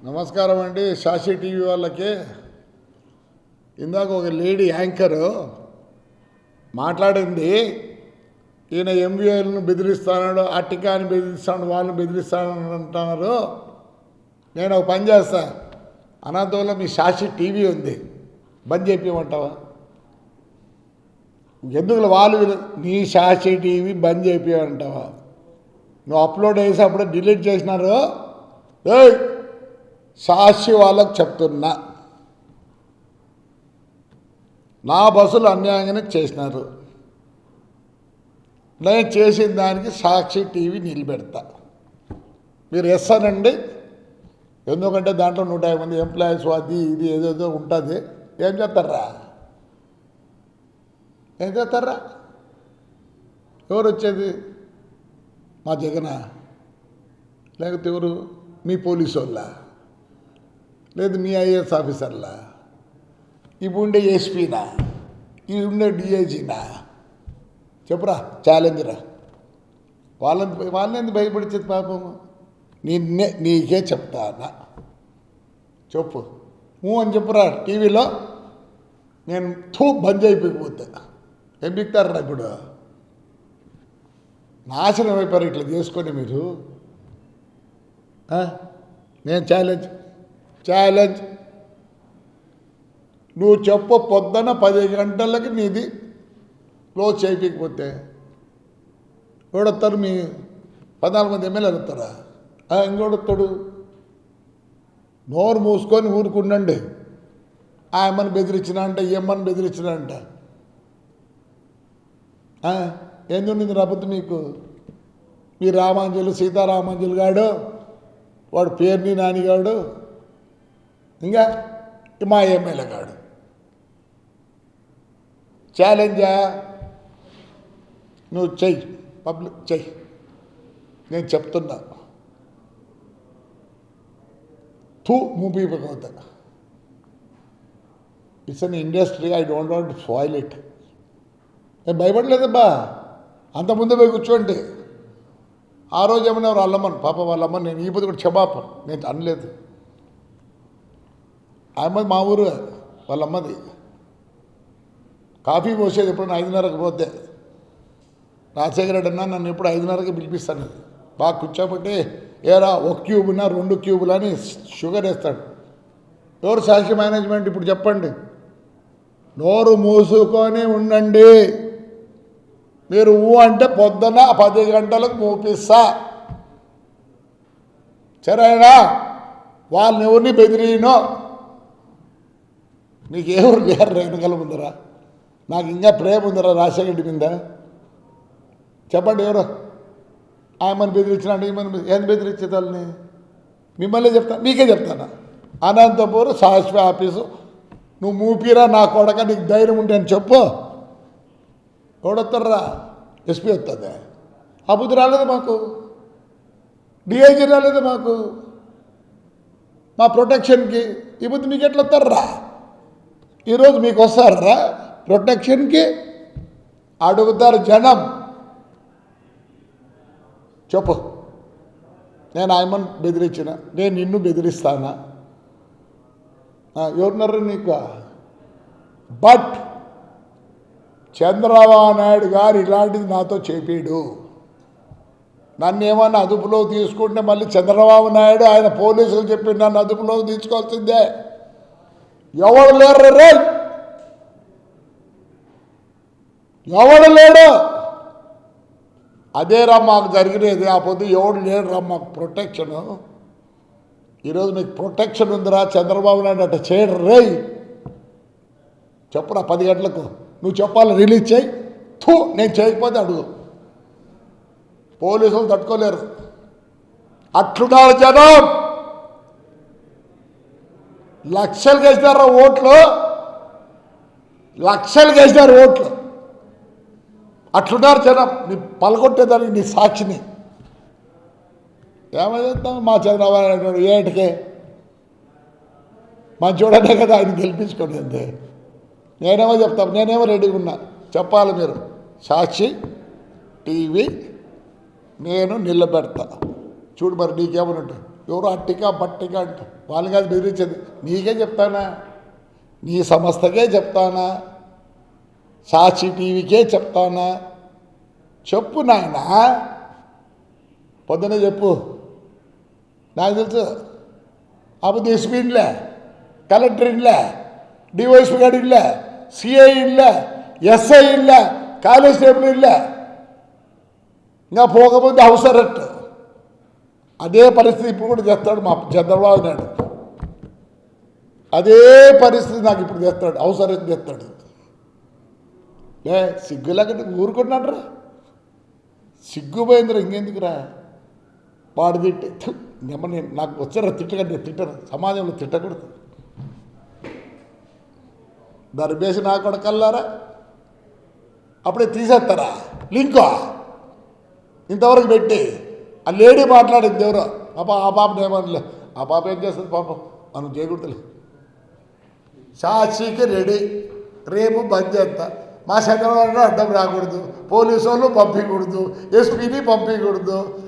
నమస్కారం అండి. సాక్షి టీవీ వాళ్ళకి ఇందాక ఒక లేడీ యాంకరు మాట్లాడింది. ఈయన ఎంవీఏలను బెదిరిస్తాడు, అట్టికాని బెదిరిస్తాడు, వాళ్ళని బెదిరిస్తానని అంటున్నారు. నేను ఒక పని చేస్తా, అనంతపురంలో మీ సాక్షి టీవీ ఉంది, బంద్ చేయించమంటావా? ఎందుకు వాళ్ళు నీ సాక్షి టీవీ బంద్ చేయించమంటావా? నువ్వు అప్లోడ్ చేసేప్పుడు డిలీట్ చేసినారు. సాక్షి వాళ్ళకు చెప్తున్నా, నా బస్సులు అన్యాయంగానే చేసినారు. నేను చేసిన దానికి సాక్షి టీవీ నిలబెడతా. మీరు ఎస్ అనండి. ఎందుకంటే దాంట్లో 150 మంది ఎంప్లాయీస్, అది ఇది ఏదేదో ఉంటుంది. ఏం చేస్తారా? ఎవరు వచ్చేది? మా జగనా? లేకపోతే ఎవరు? మీ పోలీసు వాళ్ళ? లేదు మీ ఐఏఎస్ ఆఫీసర్లా? ఇప్పుడు ఉండే ఎస్పీనా? ఇవి ఉండే డిఐజీనా? చెప్పురా, ఛాలెంజ్రా. వాళ్ళని ఎందుకు భయపడిచేది? పాపము నీకే చెప్తానా? చెప్పు అని చెప్పురా టీవీలో. నేను బంద్ అయిపోయిపోతే ఏం బిక్తారా? ఇప్పుడు నాశనం అయిపోయారు ఇట్లా చేసుకొని మీరు. నేను ఛాలెంజ్ నువ్వు చెప్పు. పొద్దున 10 గంటలకి నీది క్లోజ్ చేయకపోతే ఎవడొస్తారు? మీ 14 మంది ఎమ్మెల్యేలు వస్తారా? ఇంకోడొస్తాడు? నోరు మూసుకొని ఊరుకుండండి. ఆయమ్మని బెదిరించిన అంట, ఏమ్మని బెదిరించిన అంట. ఎందుండింది రాబోతు మీకు? మీ రామాంజలు, సీతారామాంజలు గాడు, వాడు పేరుని నానిగాడు, ఇంకా మా ఎమ్మెల్యే గాడు. ఛాలెంజా? నువ్వు చెయ్యి, పబ్లిక్ చెయ్యి. నేను చెప్తున్నా, మూవీ పోతా. It's an industry, I don't want to spoil it. నేను భయపడలేదబ్బా. అంతకుముందు పోయి కూర్చోండి. ఆ రోజు ఏమన్నా వాళ్ళమ్మని, పాప వాళ్ళమ్మని నేను ఈ పొద్దు కూడా క్షమాపణ నేను అనలేదు. అమ్మది మా ఊరు, వాళ్ళమ్మది. కాఫీ పోసేది ఎప్పుడు 5:30కి పోతే రాజశేఖర రెడ్డి అన్నా నన్ను ఎప్పుడు 5:30కి పిలిపిస్తాను. బాగా కూర్చోబట్టి ఏరా 1 క్యూబునా 2 క్యూబులు అని షుగర్ వేస్తాడు. ఎవరు సాక్షి మేనేజ్మెంట్? ఇప్పుడు చెప్పండి. నోరు మూసుకొని ఉండండి. మీరు అంటే పొద్దున 10 గంటలకు మూపిస్తా. సరేనా? వాళ్ళని ఎవరిని బెదిరినో నీకు ఎవరు లేరు వెనకాల ముందరా? నాకు ఇంకా ప్రేమ ఉందరా రాజశేఖర రెడ్డి మీద? చెప్పండి ఎవరు? ఆయమని బెదిరించినట్టు ఏమని ఏం బెదిరించేది వాళ్ళని? మిమ్మల్ని చెప్తాను, మీకే చెప్తాను. అనంతపురం సాక్షి ఆఫీసు నువ్వు మూపిరా నా కొడక, నీకు ధైర్యం ఉంటే అని చెప్పు. ఎవడొస్తారా? ఎస్పీ వస్తుంది. ఆ బుద్ధి రాలేదు మాకు. డిఐజీ రాలేదు మాకు మా ప్రొటెక్షన్కి. ఈ బుద్ధి మీకు ఎట్లా వస్తారా? ఈరోజు మీకు వస్తారా ప్రొటెక్షన్కి? అడుగుతారు జనం. చెప్పు, నేను ఆయమని బెదిరించిన, నేను నిన్ను బెదిరిస్తానా? ఎవరున్నారు నీకు? బట్ చంద్రబాబు నాయుడు గారు ఇలాంటిది నాతో చెప్పాడు. నన్ను ఏమన్నా అదుపులో తీసుకుంటే మళ్ళీ చంద్రబాబు నాయుడు ఆయన పోలీసులు చెప్పి నన్ను అదుపులో తీసుకోవాల్సిందే. ఎవడు లేరు రే, ఎవడు లేడు. అదేరా మాకు జరిగినది. ఆ పొద్దు ఎవడు లేడురా మాకు ప్రొటెక్షను. ఈరోజు మీకు ప్రొటెక్షన్ ఉందిరా. చంద్రబాబు నాయుడు అట్ట చేయడు రే. చెప్పురా 10 గంటలకు నువ్వు చెప్పాలి, రిలీజ్ చేయి. నేను చేయకపోతే అడుగు. పోలీసులు తట్టుకోలేరు. అట్లున్నారు జనం. లక్షలు వేసినారా ఓట్లు? లక్షలు వేసినారు ఓట్లు. అట్లున్నారు జనం. నీ పలకొట్టేదానికి నీ సాక్షిని ఏమైనా మా చంద్రబాబు నాయుడు ఏటికే మంచోడనే కదా ఆయన గెలిపించుకునేది. నేనేమో చెప్తాను, నేనేమో రెడీగా ఉన్నా. చెప్పాలి మీరు. సాక్షి టీవీ నేను నిలబెడతా. చూడు మరి నీకేమన్నట్టు. ఎవరు అట్టిక పట్టిక అంట వాళ్ళు కాదు బెదిరించేది. నీకే చెప్తానా, నీ సంస్థకే చెప్తానా, సాక్షి టీవీకే చెప్తానా? చెప్పు నాయన, పొద్దునే చెప్పు. నాకు తెలుసు అప్పుడు ఎస్పీ ఇన్లే, కలెక్టర్ ఇన్లే, డివైఎస్పీ గారు ఇన్లే, సిఐ ఇన్లే, ఎస్ఐ ఇన్లే, కానిస్టేబుల్ ఇన్లే, ఇంకా పోకపోతే హౌస్ అరెస్ట్. అదే పరిస్థితి ఇప్పుడు కూడా చేస్తాడు మా చంద్రబాబు నాయుడు. అదే పరిస్థితి నాకు ఇప్పుడు చేస్తాడు, హౌస్ అరెస్ట్ చేస్తాడు. సిగ్గులాగంటే ఊరుకుంటున్నాడు. సిగ్గుపోయిందిరా, ఇంకెందుకురా వాడు తిట్టి నేను నాకు వచ్చారా తిట్టకండి, తిట్టరు, సమాజంలో తిట్టకూడదు. దర్బేసి నా కొడకల్లారా, అప్పుడే తీసేస్తారా లింకో ఇంతవరకు పెట్టి. ఆ లేడీ మాట్లాడింది ఎవరో, ఆ పాపను ఏమనలే, ఆ పాప ఏం చేస్తుంది పాపం, మనం చేయకూడదులే. సాక్షికి రెడీ, రేపు బంద్ చేస్తా. మా చంద్రబాబు అడ్డం రాకూడదు, పోలీసు వాళ్ళు పంపించకూడదు, ఎస్పీని పంపించకూడదు.